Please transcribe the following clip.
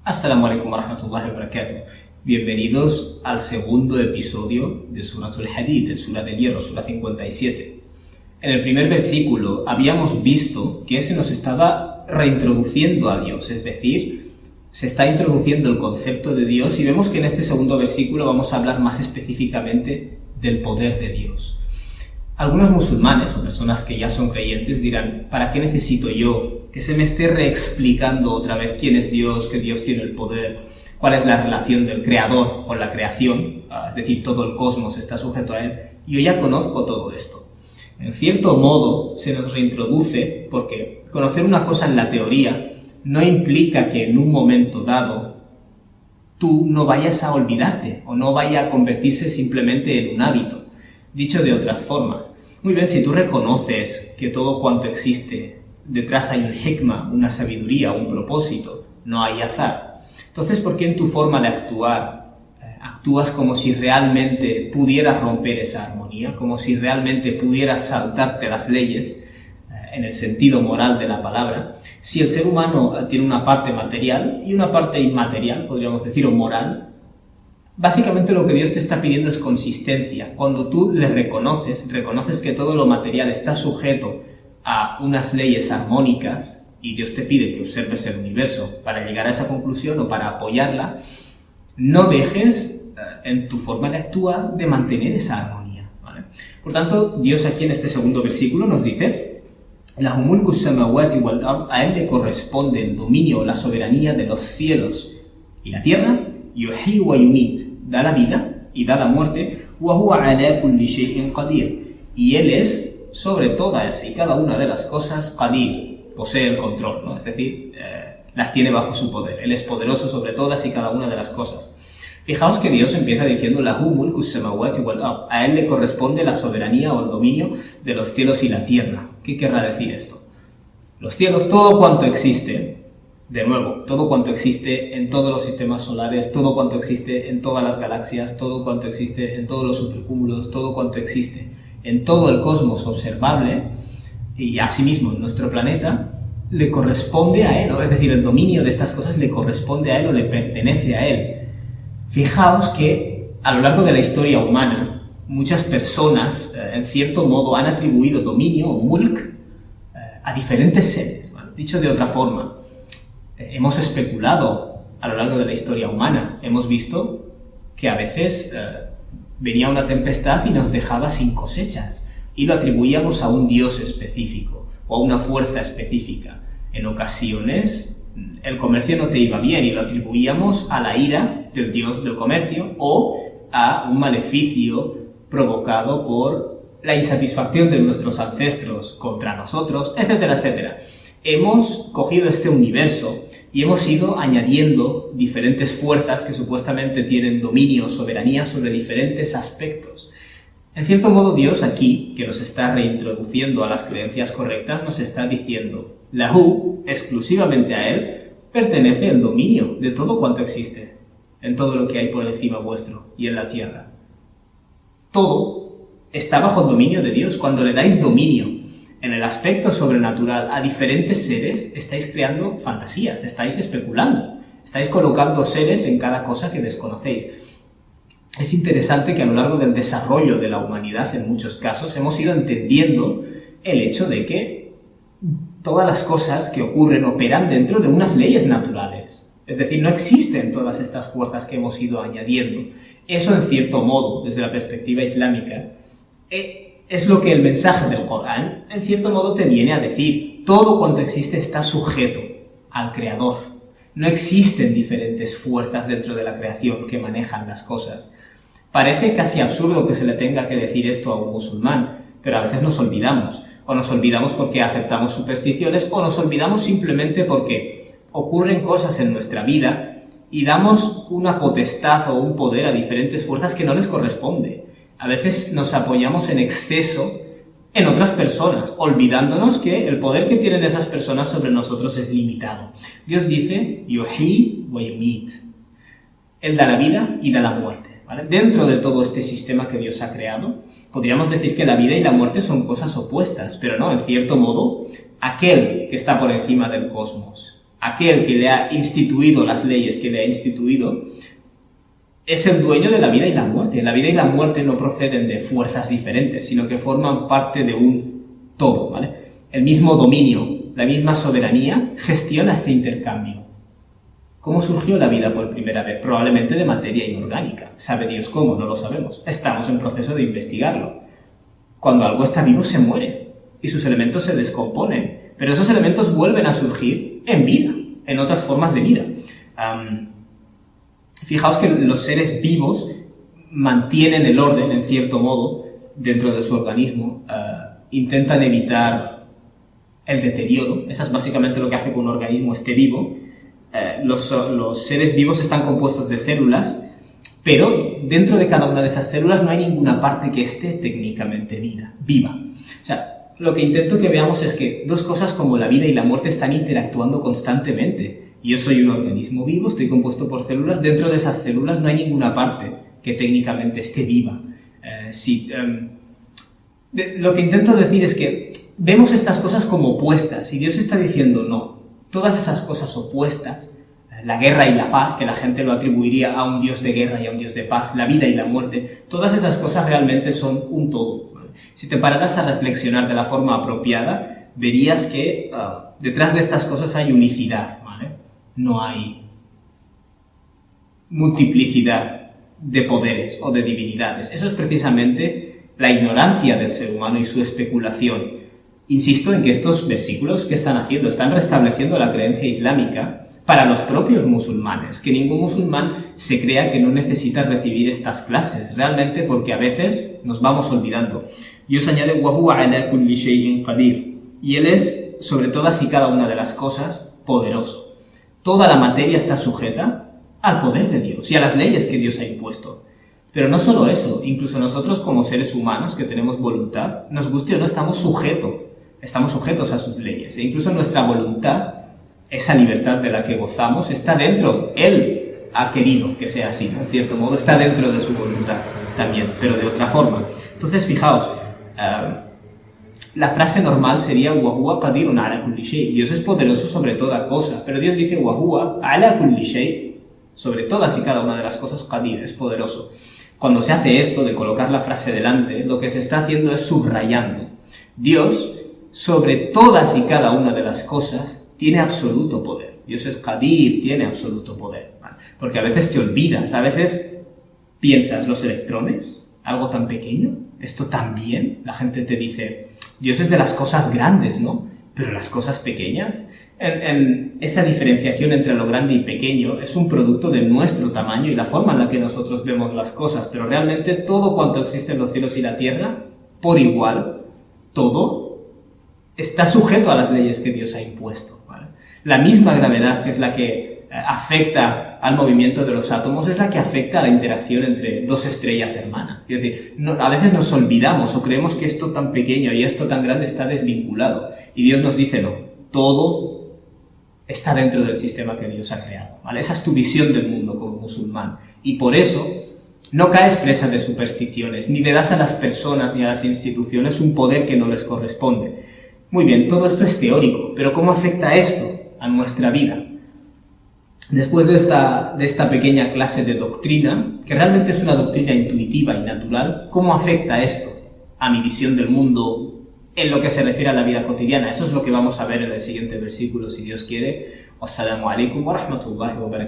Assalamu alaikum wa rahmatullahi wa barakatuh. Bienvenidos al segundo episodio de Suratul Hadid, el Sura del Hierro, Sura 57. En el primer versículo habíamos visto que se nos estaba reintroduciendo a Dios, es decir, se está introduciendo el concepto de Dios y vemos que en este segundo versículo vamos a hablar más específicamente del poder de Dios. Algunos musulmanes o personas que ya son creyentes dirán, ¿para qué necesito yo que se me esté reexplicando otra vez quién es Dios, que Dios tiene el poder, cuál es la relación del creador con la creación? Es decir, todo el cosmos está sujeto a él. Yo ya conozco todo esto. En cierto modo se nos reintroduce porque conocer una cosa en la teoría no implica que en un momento dado tú no vayas a olvidarte o no vaya a convertirse simplemente en un hábito. Dicho de otras formas, muy bien, si tú reconoces que todo cuanto existe, detrás hay un hikmah, una sabiduría, un propósito, no hay azar, entonces ¿por qué en tu forma de actuar actúas como si realmente pudieras romper esa armonía, como si realmente pudieras saltarte las leyes, en el sentido moral de la palabra, si el ser humano tiene una parte material y una parte inmaterial, podríamos decir, o moral? Básicamente lo que Dios te está pidiendo es consistencia. Cuando tú le reconoces que todo lo material está sujeto a unas leyes armónicas y Dios te pide que observes el universo para llegar a esa conclusión o para apoyarla, no dejes en tu forma de actuar de mantener esa armonía, ¿vale? Por tanto, Dios aquí en este segundo versículo nos dice: Lahu mulku samawati wal ard, a él le corresponde el dominio o la soberanía de los cielos y la tierra. Yuhyi wa yumit, da la vida y da la muerte, wa huwa ala kulli shay'in qadir, y él es sobre todas y cada una de las cosas qadir, posee el control, ¿no? Es decir, las tiene bajo su poder. Él es poderoso sobre todas y cada una de las cosas. Fijaos que Dios empieza diciendo Lahu mulku samawati wal ard, a él le corresponde la soberanía o el dominio de los cielos y la tierra. ¿Qué querrá decir esto? Los cielos, todo cuanto existe. De nuevo, todo cuanto existe en todos los sistemas solares, todo cuanto existe en todas las galaxias, todo cuanto existe en todos los supercúmulos, todo cuanto existe en todo el cosmos observable y asimismo en nuestro planeta, le corresponde a él, es decir, el dominio de estas cosas le corresponde a él o le pertenece a él. Fijaos que a lo largo de la historia humana, muchas personas, en cierto modo, han atribuido dominio o mulk a diferentes seres, ¿vale? Dicho de otra forma, hemos especulado a lo largo de la historia humana, hemos visto que a veces venía una tempestad y nos dejaba sin cosechas y lo atribuíamos a un dios específico o a una fuerza específica. En ocasiones el comercio no te iba bien y lo atribuíamos a la ira del dios del comercio o a un maleficio provocado por la insatisfacción de nuestros ancestros contra nosotros, etcétera, etcétera. Hemos cogido este universo y hemos ido añadiendo diferentes fuerzas que supuestamente tienen dominio o soberanía sobre diferentes aspectos. En cierto modo, Dios aquí, que nos está reintroduciendo a las creencias correctas, nos está diciendo: Lahu, exclusivamente a él, pertenece el dominio de todo cuanto existe, en todo lo que hay por encima vuestro y en la tierra. Todo está bajo el dominio de Dios. Cuando le dais dominio en el aspecto sobrenatural a diferentes seres, estáis creando fantasías, estáis especulando, estáis colocando seres en cada cosa que desconocéis. Es interesante que a lo largo del desarrollo de la humanidad, en muchos casos, hemos ido entendiendo el hecho de que todas las cosas que ocurren operan dentro de unas leyes naturales. Es decir, no existen todas estas fuerzas que hemos ido añadiendo. Eso, en cierto modo, desde la perspectiva islámica, es lo que el mensaje del Corán, en cierto modo, te viene a decir. Todo cuanto existe está sujeto al Creador. No existen diferentes fuerzas dentro de la creación que manejan las cosas. Parece casi absurdo que se le tenga que decir esto a un musulmán, pero a veces nos olvidamos. O nos olvidamos porque aceptamos supersticiones, o nos olvidamos simplemente porque ocurren cosas en nuestra vida y damos una potestad o un poder a diferentes fuerzas que no les corresponde. A veces nos apoyamos en exceso en otras personas, olvidándonos que el poder que tienen esas personas sobre nosotros es limitado. Dios dice, Yuhyi wa yumit. Él da la vida y da la muerte, ¿vale? Dentro de todo este sistema que Dios ha creado, podríamos decir que la vida y la muerte son cosas opuestas, pero no, en cierto modo, aquel que está por encima del cosmos aquel que le ha instituido las leyes que le ha instituido, es el dueño de la vida y la muerte. La vida y la muerte no proceden de fuerzas diferentes, sino que forman parte de un todo, ¿vale? El mismo dominio, la misma soberanía gestiona este intercambio. ¿Cómo surgió la vida por primera vez? Probablemente de materia inorgánica. ¿Sabe Dios cómo? No lo sabemos. Estamos en proceso de investigarlo. Cuando algo está vivo se muere y sus elementos se descomponen, pero esos elementos vuelven a surgir en vida, en otras formas de vida. Fijaos que los seres vivos mantienen el orden, en cierto modo, dentro de su organismo, intentan evitar el deterioro. Eso es básicamente lo que hace que un organismo esté vivo. Los seres vivos están compuestos de células, pero dentro de cada una de esas células no hay ninguna parte que esté técnicamente viva. O sea, lo que intento que veamos es que dos cosas como la vida y la muerte están interactuando constantemente. Yo soy un organismo vivo, estoy compuesto por células, dentro de esas células no hay ninguna parte que técnicamente esté viva. Lo que intento decir es que vemos estas cosas como opuestas y Dios está diciendo no. Todas esas cosas opuestas, la guerra y la paz, que la gente lo atribuiría a un Dios de guerra y a un Dios de paz, la vida y la muerte, todas esas cosas realmente son un todo. Si te pararas a reflexionar de la forma apropiada, verías que detrás de estas cosas hay unicidad, ¿vale? No hay multiplicidad de poderes o de divinidades. Eso es precisamente la ignorancia del ser humano y su especulación. Insisto en que estos versículos, ¿qué están haciendo? Están restableciendo la creencia islámica para los propios musulmanes, que ningún musulmán se crea que no necesita recibir estas clases, realmente porque a veces nos vamos olvidando. Dios añade, وَهُوَ عَلَى كُلِّ شَيْءٍ قَدِيرٌ, y Él es, sobre todas y cada una de las cosas, poderoso. Toda la materia está sujeta al poder de Dios y a las leyes que Dios ha impuesto. Pero no solo eso, incluso nosotros como seres humanos que tenemos voluntad, nos guste o no, estamos sujetos a sus leyes. E incluso nuestra voluntad, esa libertad de la que gozamos, está dentro. Él ha querido que sea así, ¿no? En cierto modo, está dentro de su voluntad también, pero de otra forma. Entonces, fijaos, la frase normal sería وَهُوَ قَدِيرٌ عَلَى كُلِّ شَيْءٍ. Dios es poderoso sobre toda cosa, pero Dios dice وَهُوَ عَلَى كُلِّ شَيْءٍ, sobre todas y cada una de las cosas, qadir, es poderoso. Cuando se hace esto de colocar la frase delante, lo que se está haciendo es subrayando. Dios, sobre todas y cada una de las cosas, tiene absoluto poder. Dios es qadir, tiene absoluto poder. ¿Vale? Porque a veces te olvidas, a veces piensas, los electrones, algo tan pequeño, esto también, la gente te dice, Dios es de las cosas grandes, ¿no? Pero las cosas pequeñas, en esa diferenciación entre lo grande y pequeño es un producto de nuestro tamaño y la forma en la que nosotros vemos las cosas, pero realmente todo cuanto existe en los cielos y la tierra, por igual, todo está sujeto a las leyes que Dios ha impuesto, ¿vale? La misma gravedad que es la que afecta al movimiento de los átomos es la que afecta a la interacción entre dos estrellas hermanas. Es decir, a veces nos olvidamos o creemos que esto tan pequeño y esto tan grande está desvinculado. Y Dios nos dice, no, todo está dentro del sistema que Dios ha creado, ¿vale? Esa es tu visión del mundo como musulmán. Y por eso no caes presa de supersticiones, ni le das a las personas ni a las instituciones un poder que no les corresponde. Muy bien, todo esto es teórico, pero ¿cómo afecta esto a nuestra vida? Después de esta pequeña clase de doctrina, que realmente es una doctrina intuitiva y natural, ¿cómo afecta esto a mi visión del mundo en lo que se refiere a la vida cotidiana? Eso es lo que vamos a ver en el siguiente versículo, si Dios quiere. Wassalamu alaikum wa rahmatullahi wa barakatuh.